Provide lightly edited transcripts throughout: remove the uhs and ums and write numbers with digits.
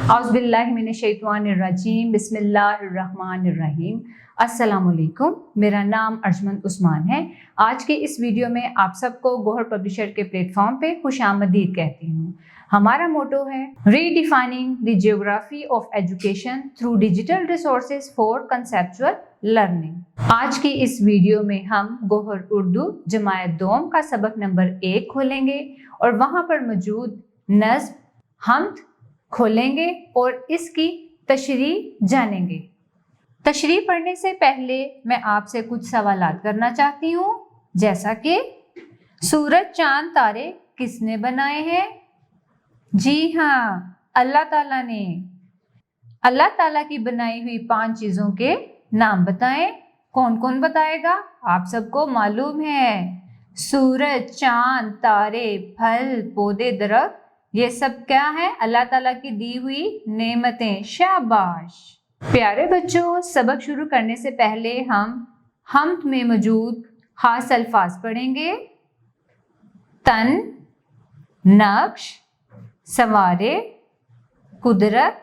اعوذ باللہ من الشیطان الرجیم بسم اللہ الرحمن الرحیم۔ السلام علیکم، میرا نام ارجمن عثمان ہے۔ آج کے اس ویڈیو میں آپ سب کو گوہر پبلشر کے پلیٹ فارم پہ خوش آمدید کہتی ہوں۔ ہمارا موٹو ہے redefining the geography of education through digital resources for conceptual learning. آج کی اس ویڈیو میں ہم گوہر اردو جماعت دوم کا سبق نمبر 1 کھولیں گے اور وہاں پر موجود نظم حمد کھولیں گے اور اس کی تشریح جانیں گے۔ تشریح پڑھنے سے پہلے میں آپ سے کچھ سوالات کرنا چاہتی ہوں، جیسا کہ سورج چاند تارے کس نے بنائے ہیں؟ جی ہاں، اللہ تعالیٰ نے۔ اللہ تعالیٰ کی بنائی ہوئی 5 چیزوں کے نام بتائیں۔ کون کون بتائے گا؟ آپ سب کو معلوم ہے، سورج، چاند، تارے، پھل، پودے، درخت، یہ سب کیا ہے؟ اللہ تعالیٰ کی دی ہوئی نعمتیں۔ شاباش پیارے بچوں، سبق شروع کرنے سے پہلے ہم حمد میں موجود خاص الفاظ پڑھیں گے۔ تن، نقش، سنوارے، قدرت،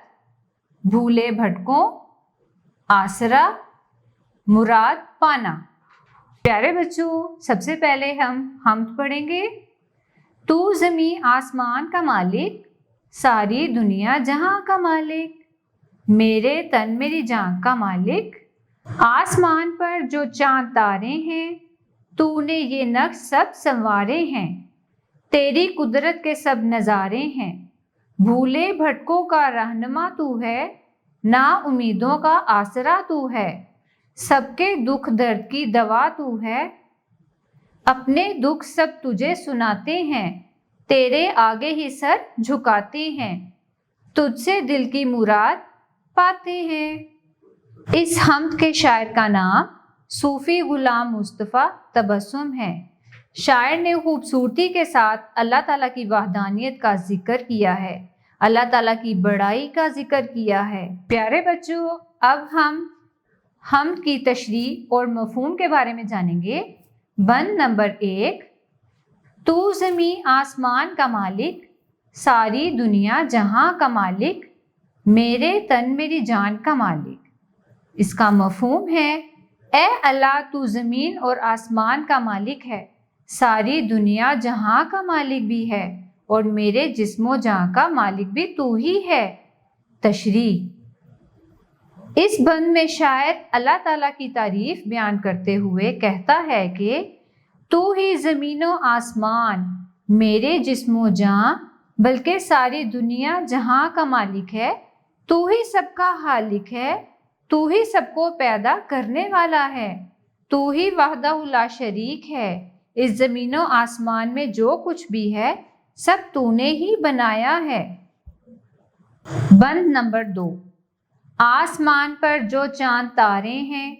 بھولے بھٹکوں، آسرا، مراد پانا۔ پیارے بچوں، سب سے پہلے ہم حمد پڑھیں گے۔ تو زمین آسمان کا مالک، ساری دنیا جہاں کا مالک، میرے تن میری جان کا مالک، آسمان پر جو چاند تارے ہیں، تو نے یہ نقش سب سنوارے ہیں، تیری قدرت کے سب نظارے ہیں، بھولے بھٹکوں کا رہنما تو ہے، نا امیدوں کا آسرا تو ہے، سب کے دکھ درد کی دوا تو ہے، اپنے دکھ سب تجھے سناتے ہیں، تیرے آگے ہی سر جھکاتے ہیں، تجھ سے دل کی مراد پاتے ہیں۔ اس حمد کے شاعر کا نام صوفی غلام مصطفیٰ تبسم ہے۔ شاعر نے خوبصورتی کے ساتھ اللہ تعالیٰ کی وحدانیت کا ذکر کیا ہے، اللہ تعالیٰ کی بڑائی کا ذکر کیا ہے۔ پیارے بچوں، اب ہم حمد کی تشریح اور مفہوم کے بارے میں جانیں گے۔ بند نمبر 1، تو زمین آسمان کا مالک، ساری دنیا جہاں کا مالک، میرے تن میری جان کا مالک۔ اس کا مفہوم ہے، اے اللہ تو زمین اور آسمان کا مالک ہے، ساری دنیا جہاں کا مالک بھی ہے، اور میرے جسم و جان کا مالک بھی تو ہی ہے۔ تشریح۔ اس بند میں شاعر اللہ تعالیٰ کی تعریف بیان کرتے ہوئے کہتا ہے کہ تو ہی زمین و آسمان، میرے جسم و جاں، بلکہ ساری دنیا جہاں کا مالک ہے، تو ہی سب کا خالق ہے، تو ہی سب کو پیدا کرنے والا ہے، تو ہی وحدہ لا شریک ہے۔ اس زمین و آسمان میں جو کچھ بھی ہے، سب تو نے ہی بنایا ہے۔ بند نمبر 2، آسمان پر جو چاند تارے ہیں،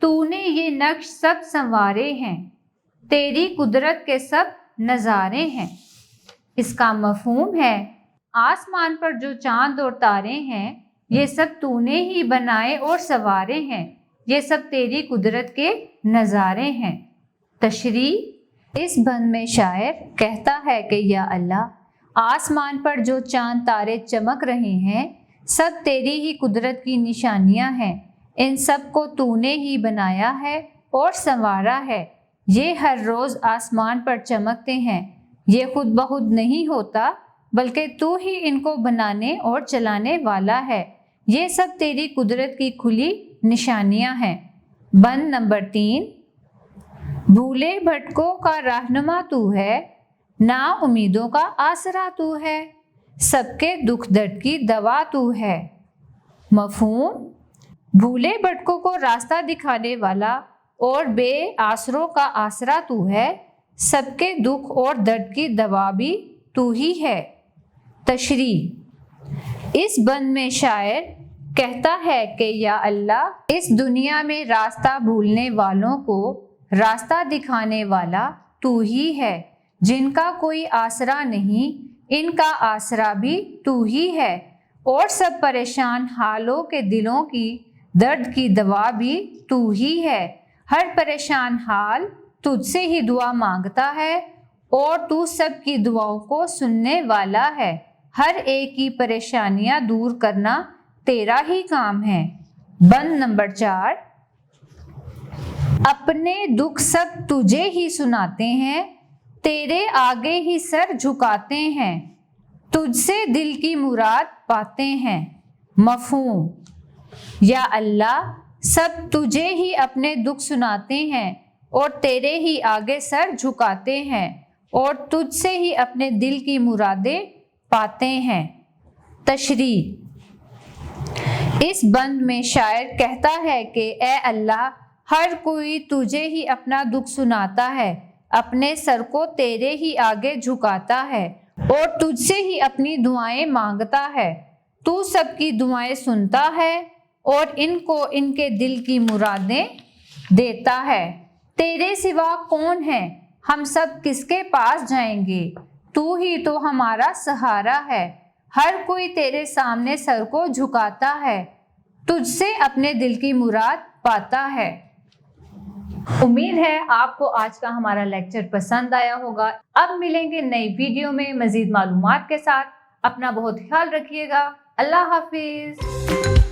تو نے یہ نقش سب سنوارے ہیں، تیری قدرت کے سب نظارے ہیں۔ اس کا مفہوم ہے، آسمان پر جو چاند اور تارے ہیں، یہ سب تو نے ہی بنائے اور سنوارے ہیں، یہ سب تیری قدرت کے نظارے ہیں۔ تشریح۔ اس بند میں شاعر کہتا ہے کہ یا اللہ، آسمان پر جو چاند تارے چمک رہے ہیں، سب تیری ہی قدرت کی نشانیاں ہیں، ان سب کو تو نے ہی بنایا ہے اور سنوارا ہے۔ یہ ہر روز آسمان پر چمکتے ہیں، یہ خود بخود نہیں ہوتا، بلکہ تو ہی ان کو بنانے اور چلانے والا ہے، یہ سب تیری قدرت کی کھلی نشانیاں ہیں۔ بند نمبر 3، بھولے بھٹکوں کا رہنما تو ہے، نا امیدوں کا آسرا تو ہے، سب کے دکھ درد کی دوا تو ہے۔ مفہوم، بھولے بھٹکوں کو راستہ دکھانے والا اور بے آسروں کا آسرا تو ہے، سب کے دکھ اور درد کی دوا بھی تو ہی ہے۔ تشریح۔ اس بند میں شاعر کہتا ہے کہ یا اللہ، اس دنیا میں راستہ بھولنے والوں کو راستہ دکھانے والا تو ہی ہے، جن کا کوئی آسرا نہیں، ان کا آسرا بھی تو ہی ہے، اور سب پریشان حالوں کے دلوں کی درد کی دوا بھی تو ہی ہے۔ ہر پریشان حال تجھ سے ہی دعا مانگتا ہے، اور تو سب کی دعاؤں کو سننے والا ہے۔ ہر ایک کی پریشانیاں دور کرنا تیرا ہی کام ہے۔ بند نمبر 4، اپنے دکھ سب تجھے ہی سناتے ہیں، تیرے آگے ہی سر جھکاتے ہیں، تجھ سے دل کی مراد پاتے ہیں۔ مفہوم: یا اللہ، سب تجھے ہی اپنے دکھ سناتے ہیں اور تیرے ہی آگے سر جھکاتے ہیں اور تجھ سے ہی اپنے دل کی مرادیں پاتے ہیں۔ تشریح: اس بند میں شاعر کہتا ہے کہ اے اللہ، ہر کوئی تجھے ہی اپنا دکھ سناتا ہے، اپنے سر کو تیرے ہی آگے جھکاتا ہے اور تجھ سے ہی اپنی دعائیں مانگتا ہے۔ تو سب کی دعائیں سنتا ہے اور ان کو ان کے دل کی مرادیں دیتا ہے۔ تیرے سوا کون ہے؟ ہم سب کس کے پاس جائیں گے؟ تو ہی تو ہمارا سہارا ہے۔ ہر کوئی تیرے سامنے سر کو جھکاتا ہے، تجھ سے اپنے دل کی مراد پاتا ہے۔ امید ہے آپ کو آج کا ہمارا لیکچر پسند آیا ہوگا۔ اب ملیں گے نئی ویڈیو میں مزید معلومات کے ساتھ۔ اپنا بہت خیال رکھیے گا۔ اللہ حافظ۔